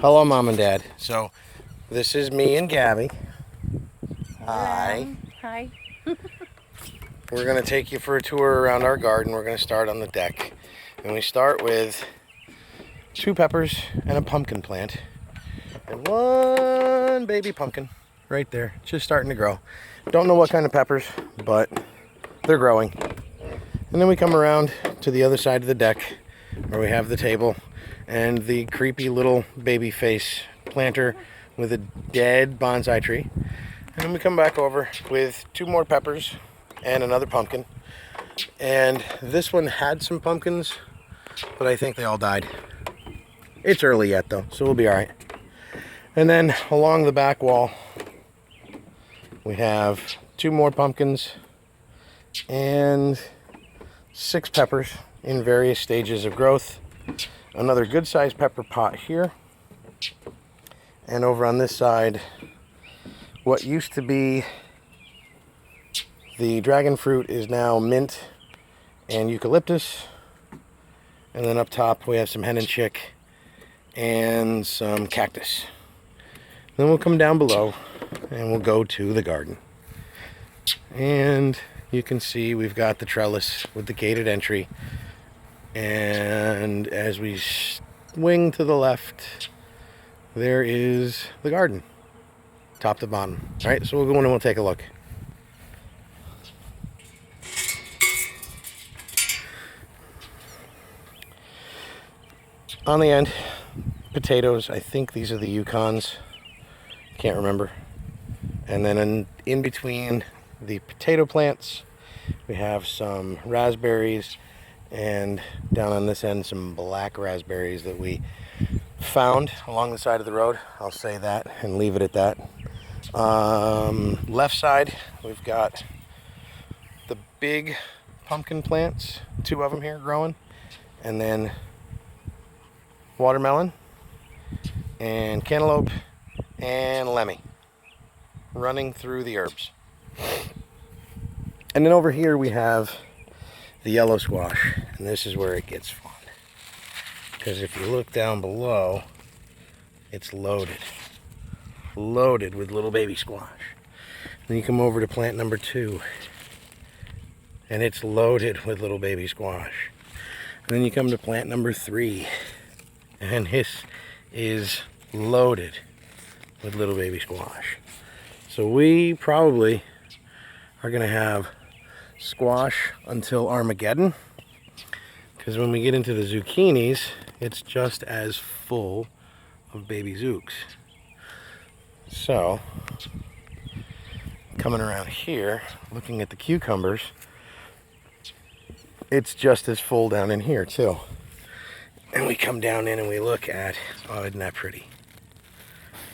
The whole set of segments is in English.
Hello, Mom and Dad. So, this is me and Gabby. Hi. Hi. We're going to take you for a tour around our garden. We're going to start on the deck. And we start with 2 peppers and a pumpkin plant. And 1 baby pumpkin right there, just starting to grow. Don't know what kind of peppers, but they're growing. And then we come around to the other side of the deck where we have the table and the creepy little baby face planter with a dead bonsai tree. And then we come back over with 2 more peppers and another pumpkin. And this one had some pumpkins, but I think they all died. It's early yet though, so we'll be all right. And then along the back wall, we have 2 more pumpkins and 6 peppers in various stages of growth. Another good sized pepper pot here. And over on this side, what used to be the dragon fruit is now mint and eucalyptus. And then up top we have some hen and chick and some cactus. Then we'll come down below and we'll go to the garden. And you can see we've got the trellis with the gated entry. And as we swing to the left, there is the garden, top to bottom. All right, so we'll go in and we'll take a look. On the end, potatoes. I think these are the Yukons. Can't remember. And then in between the potato plants, we have some raspberries, and down on this end, some black raspberries that we found along the side of the road. I'll say that and leave it at that. Left side, we've got the big pumpkin plants, 2 of them here growing, and then watermelon and cantaloupe and lemmy running through the herbs. And then over here we have the yellow squash, and this is where it gets fun, because if you look down below, it's loaded with little baby squash. Then you come over to plant number 2, and it's loaded with little baby squash. And then you come to plant number 3, and this is loaded with little baby squash. So we probably are gonna have squash until Armageddon, because when we get into the zucchinis, it's just as full of baby zooks. So coming around here, looking at the cucumbers, it's just as full down in here too. And we come down in and we look at, oh, isn't that pretty?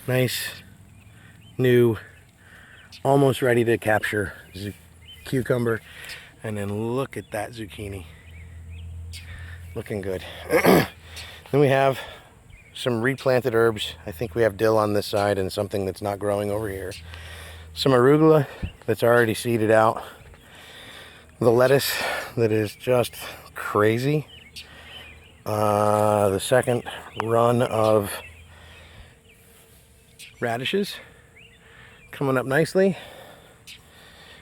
Nice, new, almost ready to capture cucumber. And then look at that zucchini. Looking good. Then we have some replanted herbs. I think we have dill on this side and something that's not growing over here. Some arugula that's already seeded out. The lettuce that is just crazy. The second run of radishes coming up nicely.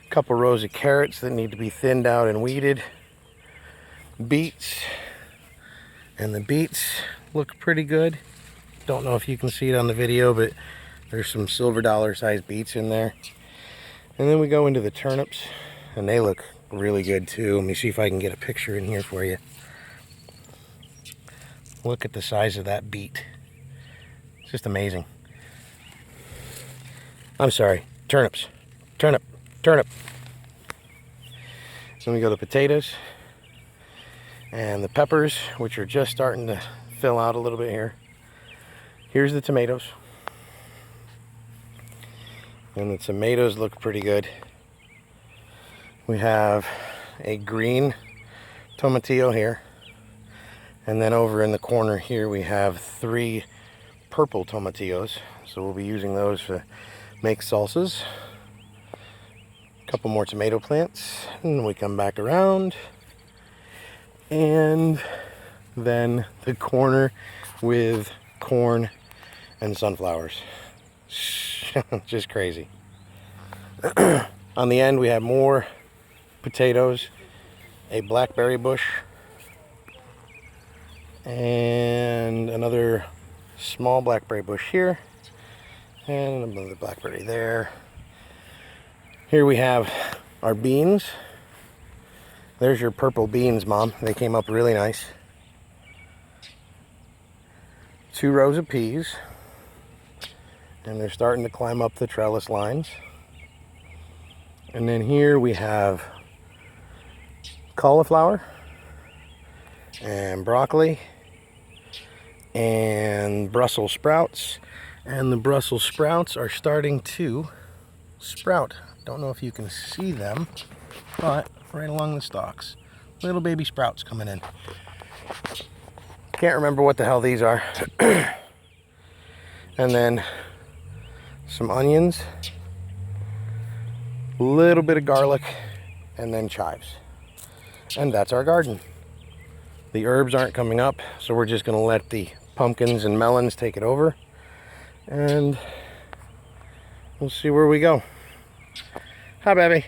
A couple rows of carrots that need to be thinned out and weeded. Beets, and the beets look pretty good. Don't know if you can see it on the video, but there's some silver dollar sized beets in there. And then we go into the turnips, and they look really good too. Let me see if I can get a picture in here for you. Look at the size of that beet. It's just amazing. I'm sorry, turnips. Turnip. Then we go to potatoes and the peppers, which are just starting to fill out a little bit here. Here's the tomatoes. And the tomatoes look pretty good. We have a green tomatillo here. And then over in the corner here we have 3 purple tomatillos. So we'll be using those to make salsas. A couple more tomato plants, and we come back around, and then the corner with corn and sunflowers. Just crazy. On the end we have more potatoes, a blackberry bush, and another small blackberry bush here, and another blackberry there. Here we have our beans. There's your purple beans, Mom. They came up really nice. 2 rows of peas, and they're starting to climb up the trellis lines. And then here we have cauliflower and broccoli and Brussels sprouts, and the Brussels sprouts are starting to sprout. Don't know if you can see them, but right along the stalks, little baby sprouts coming in. Can't remember what the hell these are. And then some onions, a little bit of garlic, and then chives. And that's our garden. The herbs aren't coming up, so we're just gonna let the pumpkins and melons take it over, and we'll see where we go. Hi, baby.